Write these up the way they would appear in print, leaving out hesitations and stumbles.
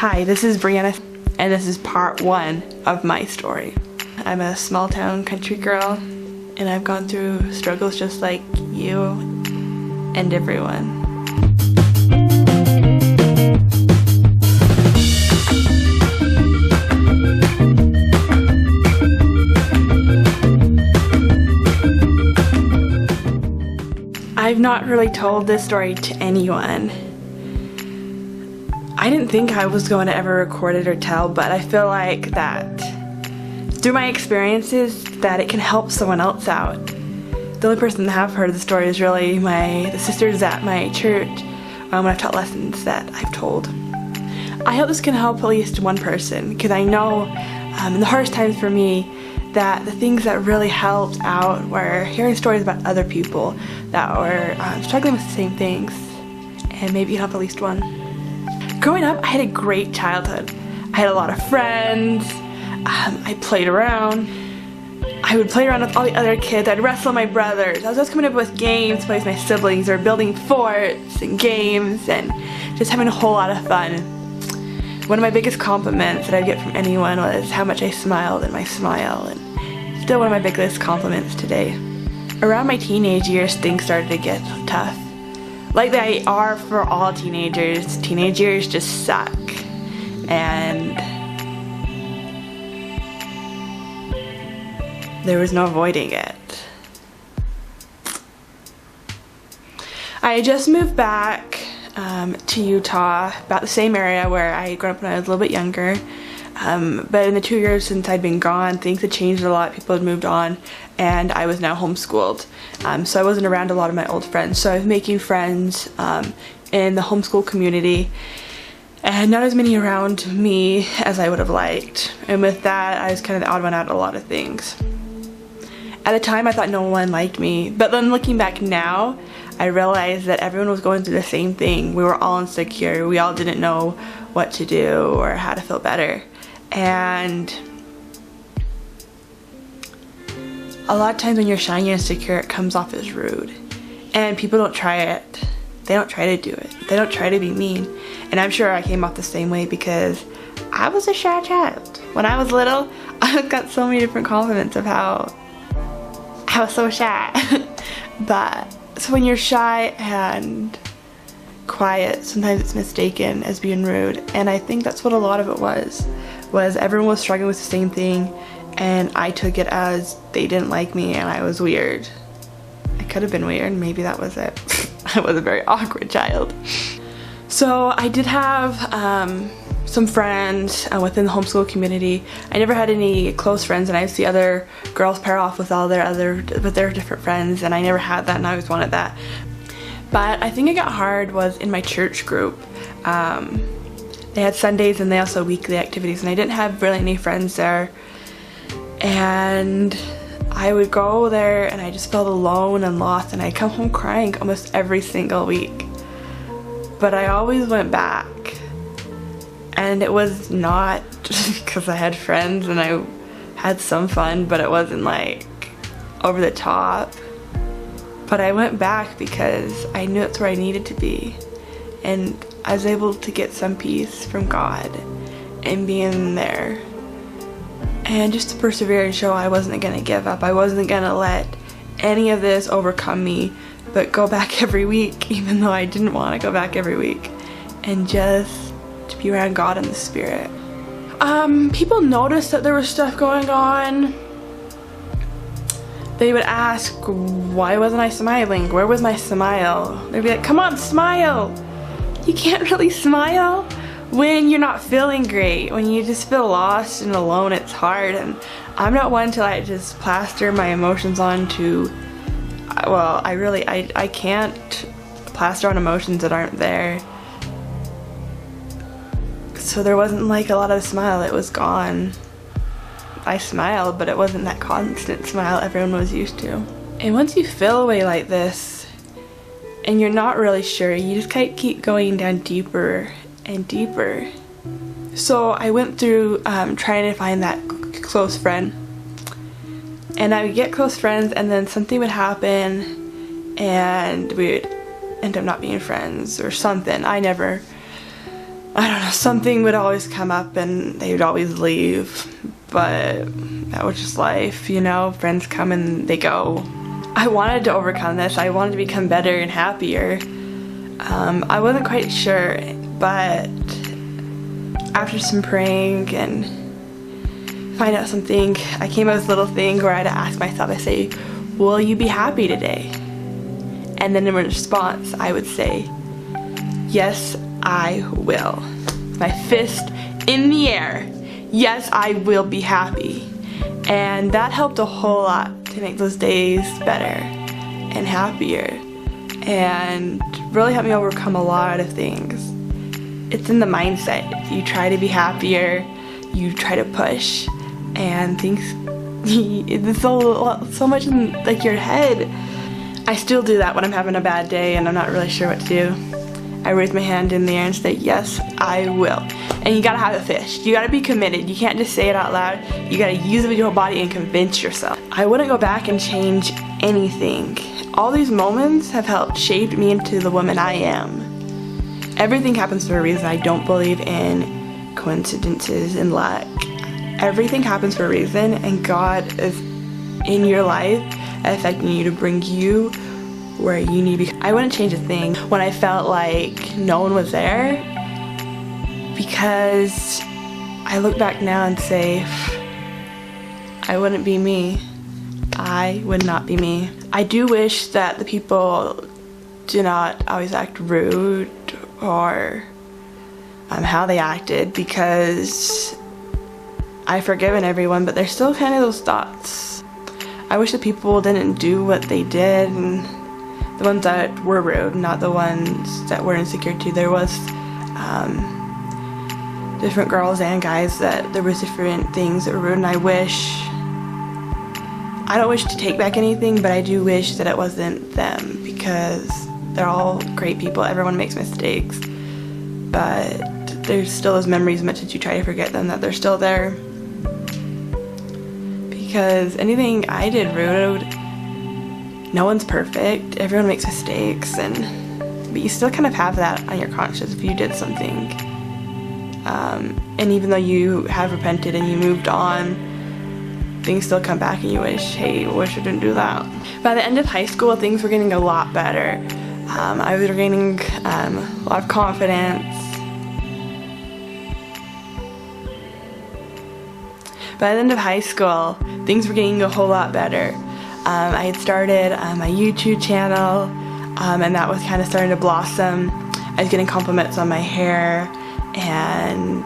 Hi, this is Brianna, and this is part 1 of my story. I'm a small town country girl, and I've gone through struggles just like you and everyone. I've not really told this story to anyone. I didn't think I was going to ever record it or tell, but I feel like that through my experiences that it can help someone else out. The only person that have heard the story is really the sisters at my church when I've taught lessons that I've told. I hope this can help at least one person, because I know in the hardest times for me that the things that really helped out were hearing stories about other people that were struggling with the same things, and maybe you help at least one. Growing up, I had a great childhood. I had a lot of friends. I played around. I would play around with all the other kids. I'd wrestle with my brothers. I was always coming up with games to play with my siblings, or building forts and games, and just having a whole lot of fun. One of my biggest compliments that I'd get from anyone was how much I smiled in my smile, and still one of my biggest compliments today. Around my teenage years, things started to get tough. Like they are for all teenagers. Teenage years just suck. And there was no avoiding it. I had just moved back to Utah, about the same area where I grew up when I was a little bit younger. But in the 2 years since I'd been gone, things had changed a lot. People had moved on, and I was now homeschooled. So I wasn't around a lot of my old friends. So I was making friends in the homeschool community, and not as many around me as I would have liked. And with that, I was kind of the odd one out of a lot of things. At the time, I thought no one liked me, but then looking back now, I realized that everyone was going through the same thing. We were all insecure. We all didn't know what to do or how to feel better. And a lot of times when you're shy and insecure, it comes off as rude. And people don't try it. They don't try to do it. They don't try to be mean. And I'm sure I came off the same way because I was a shy child. When I was little, I got so many different compliments of how I was so shy. But so when you're shy and quiet, sometimes it's mistaken as being rude. And I think that's what a lot of it was everyone was struggling with the same thing, and I took it as they didn't like me and I was weird. I could have been weird, maybe that was it. I was a very awkward child. So I did have some friends within the homeschool community. I never had any close friends, and I see other girls pair off with their different friends, and I never had that, and I always wanted that. But I think it got hard was in my church group. They had Sundays and they also had weekly activities, and I didn't have really any friends there. And I would go there and I just felt alone and lost, and I'd come home crying almost every single week. But I always went back. And it was not just because I had friends and I had some fun, but it wasn't like over the top. But I went back because I knew it's where I needed to be. And I was able to get some peace from God and being there. And just to persevere and show I wasn't going to give up. I wasn't going to let any of this overcome me, but go back every week, even though I didn't want to go back every week. And just to be around God and the Spirit. People noticed that there was stuff going on. They would ask, why wasn't I smiling? Where was my smile? They'd be like, come on, smile! You can't really smile when you're not feeling great. When you just feel lost and alone, it's hard. And I'm not one to like just plaster my emotions onto, well, I can't plaster on emotions that aren't there. So there wasn't like a lot of smile, it was gone. I smiled, but it wasn't that constant smile everyone was used to. And once you feel a way like this, and you're not really sure, you just keep going down deeper and deeper. So I went through trying to find that close friend. And I would get close friends, and then something would happen, and we would end up not being friends or something. I never I don't know, something would always come up and they would always leave, but that was just life, you know, friends come and they go. I wanted to overcome this. I wanted to become better and happier. I wasn't quite sure, but after some praying and find out something, I came up with this little thing where I had to ask myself, I say, will you be happy today? And then in response, I would say, yes, I will. My fist in the air. Yes, I will be happy. And that helped a whole lot to make those days better and happier. And really helped me overcome a lot of things. It's in the mindset. You try to be happier, you try to push, and things, it's so much in like your head. I still do that when I'm having a bad day and I'm not really sure what to do. I raise my hand in the air and say, yes, I will. And you gotta have a fist. You gotta be committed. You can't just say it out loud. You gotta use it with your whole body and convince yourself. I wouldn't go back and change anything. All these moments have helped shape me into the woman I am. Everything happens for a reason. I don't believe in coincidences and luck. Everything happens for a reason, and God is in your life affecting you to bring you where you need to be. I wouldn't change a thing when I felt like no one was there, because I look back now and say, I wouldn't be me. I would not be me. I do wish that the people do not always act rude or how they acted, because I've forgiven everyone, but there's still kind of those thoughts. I wish the people didn't do what they did, and the ones that were rude, not the ones that were insecure too. There was different girls and guys that there was different things that were rude, and I don't wish to take back anything, but I do wish that it wasn't them, because they're all great people. Everyone makes mistakes, but there's still those memories, as much as you try to forget them, that they're still there. Because anything I did rude, no one's perfect, everyone makes mistakes, but you still kind of have that on your conscience if you did something. And even though you have repented and you moved on, things still come back and you wish, hey, I wish I didn't do that. By the end of high school, things were getting a lot better. I was gaining a lot of confidence. By the end of high school, things were getting a whole lot better. I had started my YouTube channel, and that was kind of starting to blossom. I was getting compliments on my hair and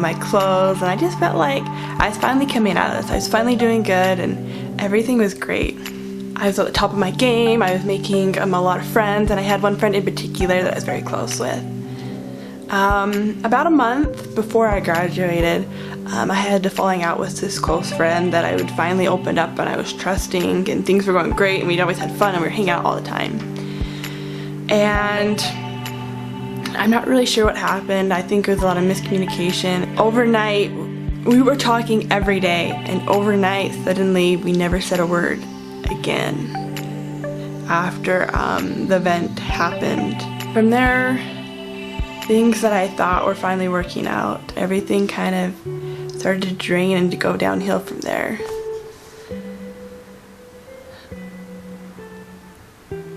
my clothes, and I just felt like I was finally coming out of this. I was finally doing good, and everything was great. I was at the top of my game. I was making a lot of friends, and I had one friend in particular that I was very close with. About a month before I graduated, I had a falling out with this close friend that I would finally open up, and I was trusting, and things were going great, and we'd always had fun, and we were hanging out all the time. And I'm not really sure what happened. I think it was a lot of miscommunication. Overnight, we were talking every day, and overnight, suddenly, we never said a word again after the event happened. From there, things that I thought were finally working out, everything kind of started to drain and to go downhill from there.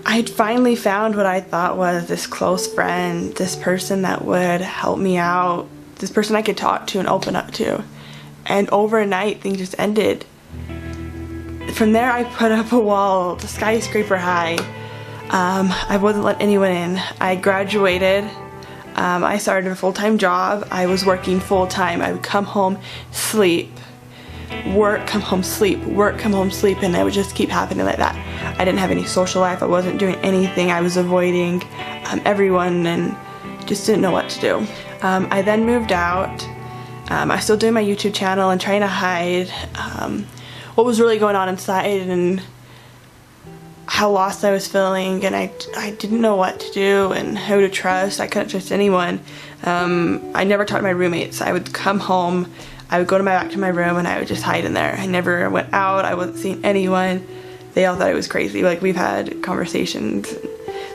I had finally found what I thought was this close friend, this person that would help me out, this person I could talk to and open up to. And overnight, things just ended. From there, I put up a wall, skyscraper high. I wasn't letting anyone in. I graduated. I started a full-time job. I was working full-time. I would come home, sleep, work, come home, sleep, work, come home, sleep, and it would just keep happening like that. I didn't have any social life. I wasn't doing anything. I was avoiding everyone and just didn't know what to do. I then moved out. I was still doing my YouTube channel and trying to hide what was really going on inside and how lost I was feeling, and I didn't know what to do and who to trust. I couldn't trust anyone. I never talked to my roommates. I would come home, I would go back to my room, and I would just hide in there. I never went out. I wasn't seeing anyone. They all thought I was crazy. Like, we've had conversations.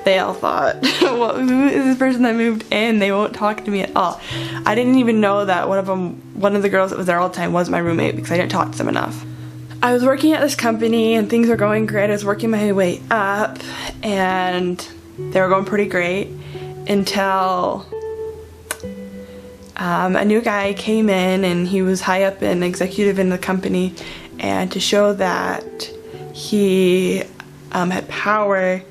They all thought, well, who is this person that moved in? They won't talk to me at all. I didn't even know that one of the girls that was there all the time was my roommate because I didn't talk to them enough. I was working at this company and things were going great. I was working my way up and they were going pretty great until a new guy came in, and he was high up and executive in the company, and to show that he had power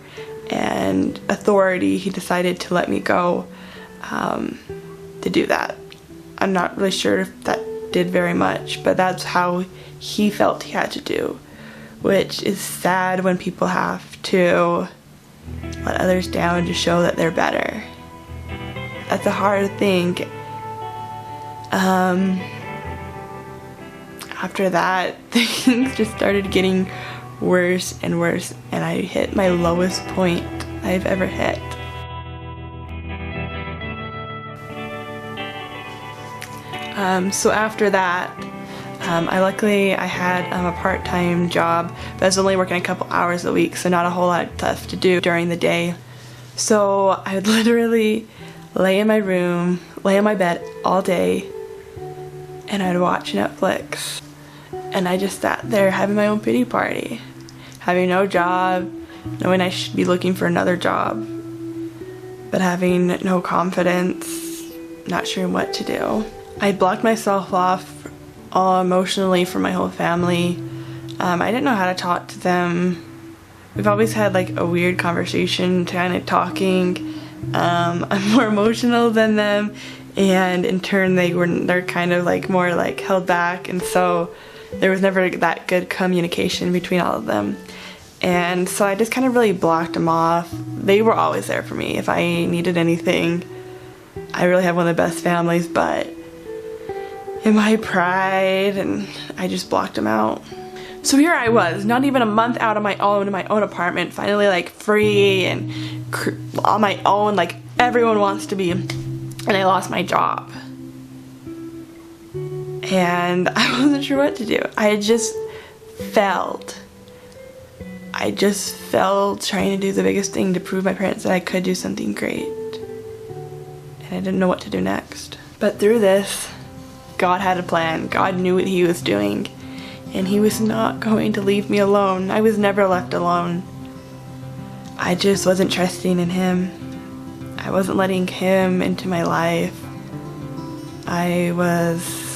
and authority, he decided to let me go to do that. I'm not really sure if that did very much, but that's how he felt he had to do, which is sad when people have to let others down to show that they're better. That's a hard thing. After that, things just started getting worse and worse, and I hit my lowest point I've ever hit. So after that, luckily I had a part-time job, but I was only working a couple hours a week, so not a whole lot of stuff to do during the day. So I would literally lay in my room, lay in my bed all day, and I'd watch Netflix. And I just sat there having my own pity party, having no job, knowing I should be looking for another job, but having no confidence, not sure what to do. I blocked myself off all emotionally from my whole family. I didn't know how to talk to them. We've always had like a weird conversation, kind of talking. I'm more emotional than them, and in turn they're kind of like more like held back, and so there was never that good communication between all of them. And so I just kind of really blocked them off. They were always there for me if I needed anything. I really have one of the best families, but in my pride, and I just blocked them out. So here I was, not even a month out on my own in my own apartment, finally like free and on my own like everyone wants to be, and I lost my job. And I wasn't sure what to do. I just failed trying to do the biggest thing to prove my parents that I could do something great. And I didn't know what to do next. But through this, God had a plan. God knew what he was doing, and he was not going to leave me alone. I was never left alone. I just wasn't trusting in him. I wasn't letting him into my life. I was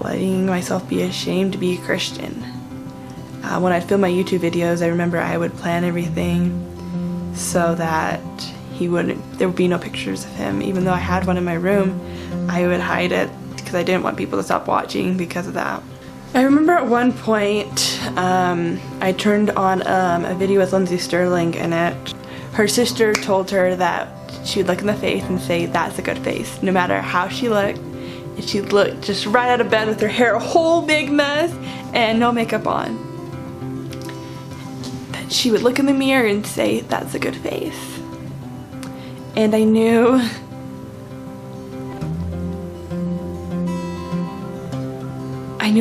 letting myself be ashamed to be a Christian. When I'd film my YouTube videos, I remember I would plan everything so that there would be no pictures of him. Even though I had one in my room, I would hide it because I didn't want people to stop watching because of that. I remember at one point, I turned on a video with Lindsay Sterling in it. Her sister told her that she would look in the face and say, "That's a good face," no matter how she looked. And she looked just right out of bed with her hair a whole big mess and no makeup on. That she would look in the mirror and say, "That's a good face." And I knew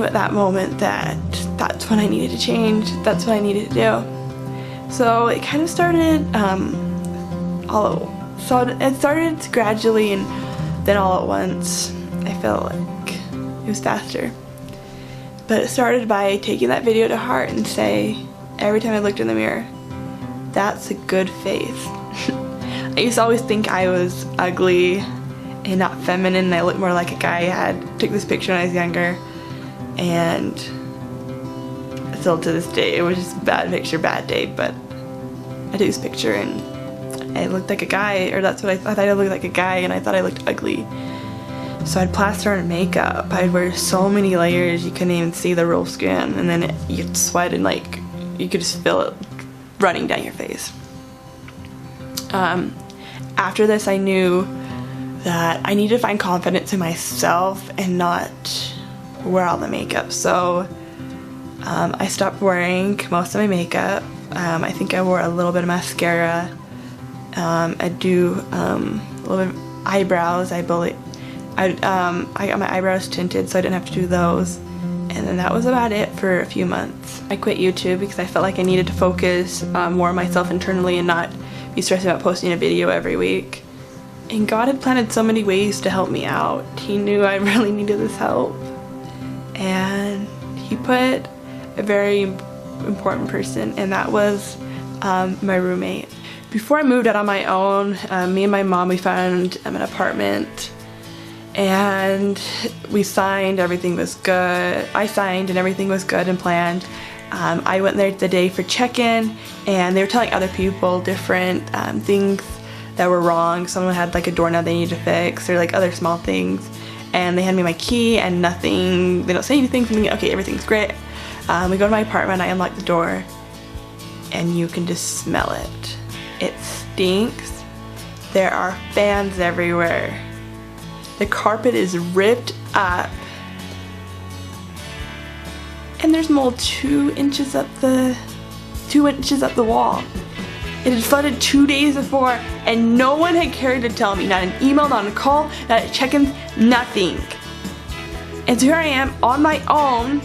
at that moment that that's when I needed to change. That's what I needed to do. So it kind of started it started gradually, and then all at once. I felt like it was faster. But it started by taking that video to heart and say, every time I looked in the mirror, "That's a good face." I used to always think I was ugly and not feminine. I looked more like a guy. I took this picture when I was younger, and still to this day, it was just a bad picture, bad day, but I took this picture and I looked like a guy, or that's what I thought. I looked like a guy, and I thought I looked ugly. So I'd plaster on makeup. I'd wear so many layers you couldn't even see the real skin, and then you'd sweat and like you could just feel it running down your face. After this, I knew that I needed to find confidence in myself and not wear all the makeup. So I stopped wearing most of my makeup. I think I wore a little bit of mascara. I do a little bit of eyebrows. I got my eyebrows tinted, so I didn't have to do those. And then that was about it for a few months. I quit YouTube because I felt like I needed to focus more on myself internally and not be stressing about posting a video every week. And God had planted so many ways to help me out. He knew I really needed this help. And He put a very important person, and that was my roommate. Before I moved out on my own, me and my mom, we found an apartment, and we signed, everything was good. I signed and everything was good and planned. I went there the day for check-in, and they were telling other people different things that were wrong. Someone had like a doorknob they needed to fix, or like other small things, and they handed me my key and nothing, they don't say anything to me. Okay, everything's great. We go to my apartment, I unlock the door, and you can just smell it. It stinks. There are fans everywhere. The carpet is ripped up. And there's mold 2 inches up the wall. It had flooded 2 days before, and no one had cared to tell me. Not an email, not a call, not a check-in, nothing. And so here I am on my own,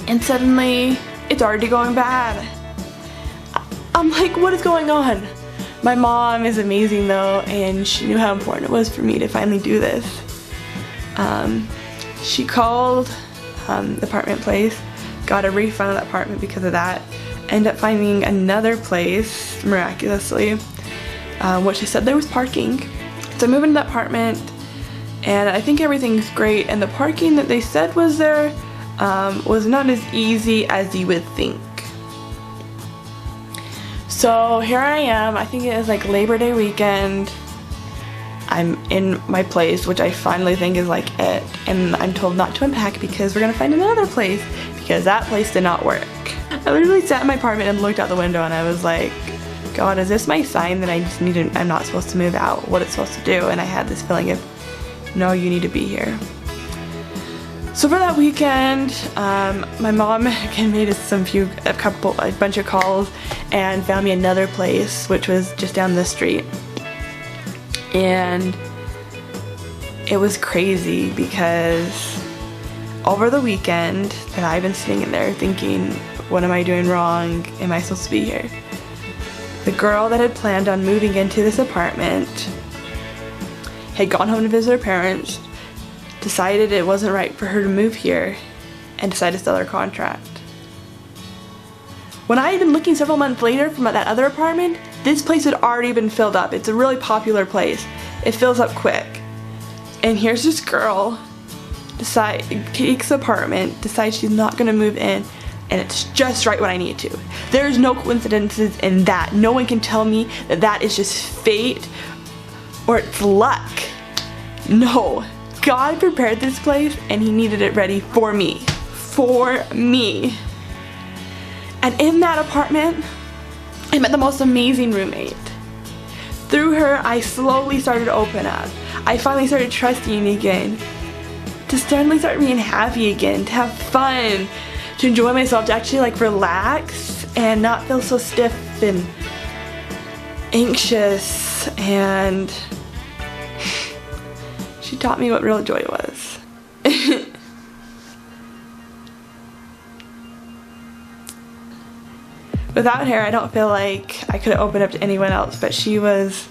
and suddenly it's already going bad. I'm like, what is going on? My mom is amazing though, and she knew how important it was for me to finally do this. She called the apartment place, got a refund on that apartment because of that, ended up finding another place miraculously, which they said there was parking. So I moved into that apartment, and I think everything's great, and the parking that they said was there was not as easy as you would think. So here I am, I think it was like Labor Day weekend. I'm in my place, which I finally think is like it, and I'm told not to unpack because we're gonna find another place, because that place did not work. I literally sat in my apartment and looked out the window, and I was like, God, is this my sign that I'm not supposed to move out, what it's supposed to do? And I had this feeling of, no, you need to be here. So for that weekend, my mom again made us a bunch of calls and found me another place, which was just down the street. And it was crazy because over the weekend that I've been sitting in there thinking, what am I doing wrong? Am I supposed to be here? The girl that had planned on moving into this apartment had gone home to visit her parents, decided it wasn't right for her to move here, and decided to sell her contract. When I had been looking several months later from that other apartment, this place had already been filled up. It's a really popular place. It fills up quick. And here's this girl, takes the apartment, decides she's not gonna move in, and it's just right when I need to. There's no coincidences in that. No one can tell me that that is just fate or it's luck. No. God prepared this place, and He needed it ready for me. For me. And in that apartment, I met the most amazing roommate. Through her, I slowly started to open up. I finally started trusting again. To suddenly start being happy again, to have fun, to enjoy myself, to actually like relax and not feel so stiff and anxious. And she taught me what real joy was. Without her, I don't feel like I could have opened up to anyone else, but she was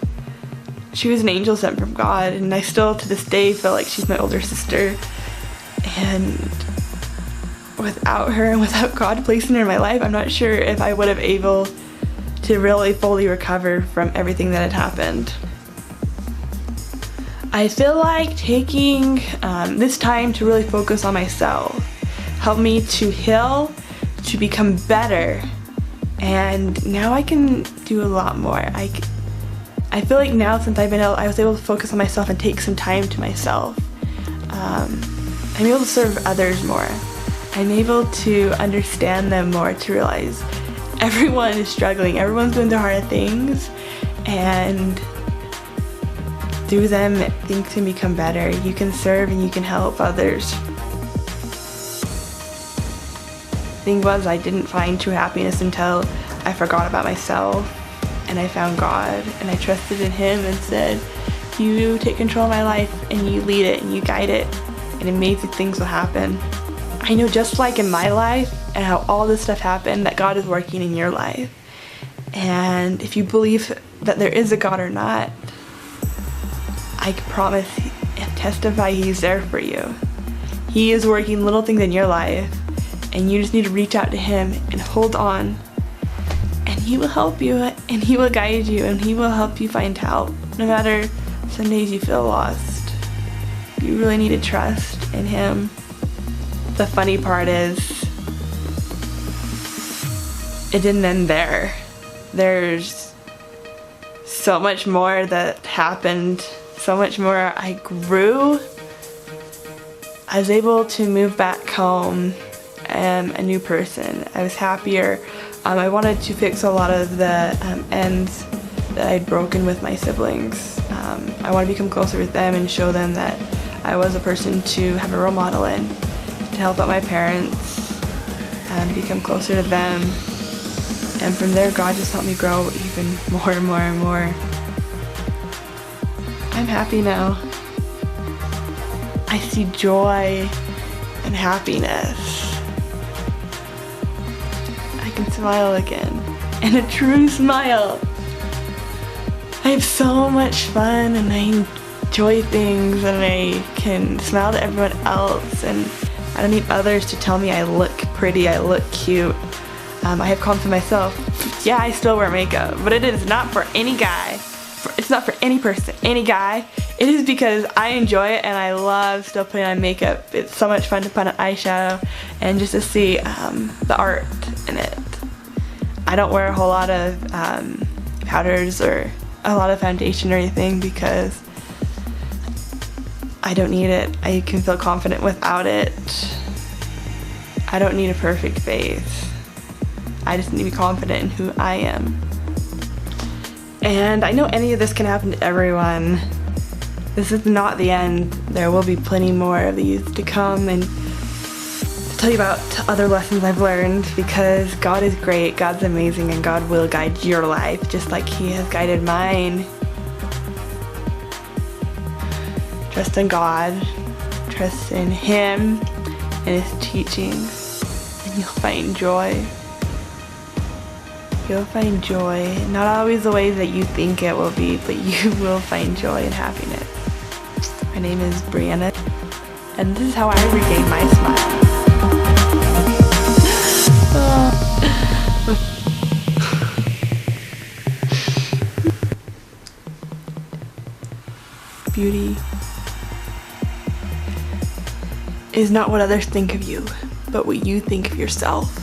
an angel sent from God, and I still to this day feel like she's my older sister. And without her and without God placing her in my life, I'm not sure if I would have able to really fully recover from everything that had happened. I feel like taking this time to really focus on myself helped me to heal, to become better, and now I can do a lot more. I feel like now, since I was able to focus on myself and take some time to myself, I'm able to serve others more. I'm able to understand them more, to realize everyone is struggling, everyone's going through hard things, and through them things can become better. You can serve and you can help others. The thing was, I didn't find true happiness until I forgot about myself and I found God, and I trusted in Him and said, you take control of my life and you lead it and you guide it, and amazing things will happen. I know, just like in my life and how all this stuff happened, that God is working in your life. And if you believe that there is a God or not, I can promise and testify He's there for you. He is working little things in your life, and you just need to reach out to Him and hold on, and He will help you, and He will guide you, and He will help you find help. No matter some days you feel lost, you really need to trust in Him. The funny part is, it didn't end there. There's so much more that happened, so much more. I grew. I was able to move back home. A new person. I was happier. I wanted to fix a lot of the ends that I'd broken with my siblings. I want to become closer with them and show them that I was a person to have a role model in, to help out my parents and become closer to them. And from there, God just helped me grow even more and more and more. I'm happy now. I see joy and happiness. I can smile again, and a true smile. I have so much fun, and I enjoy things, and I can smile to everyone else, and I don't need others to tell me I look pretty, I look cute. I have confidence in myself. Yeah, I still wear makeup, but it is not for any guy. It's not for any person, any guy. It is because I enjoy it, and I love still putting on makeup. It's so much fun to put on eyeshadow and just to see the art in it. I don't wear a whole lot of powders or a lot of foundation or anything because I don't need it. I can feel confident without it. I don't need a perfect face. I just need to be confident in who I am. And I know any of this can happen to everyone. This is not the end. There will be plenty more of these to come, and to tell you about other lessons I've learned, because God is great, God's amazing, and God will guide your life just like He has guided mine. Trust in God, trust in Him and His teachings, and you'll find joy. You'll find joy, not always the ways that you think it will be, but you will find joy and happiness. My name is Brianna, and this is how I regain my smile. Beauty is not what others think of you, but what you think of yourself.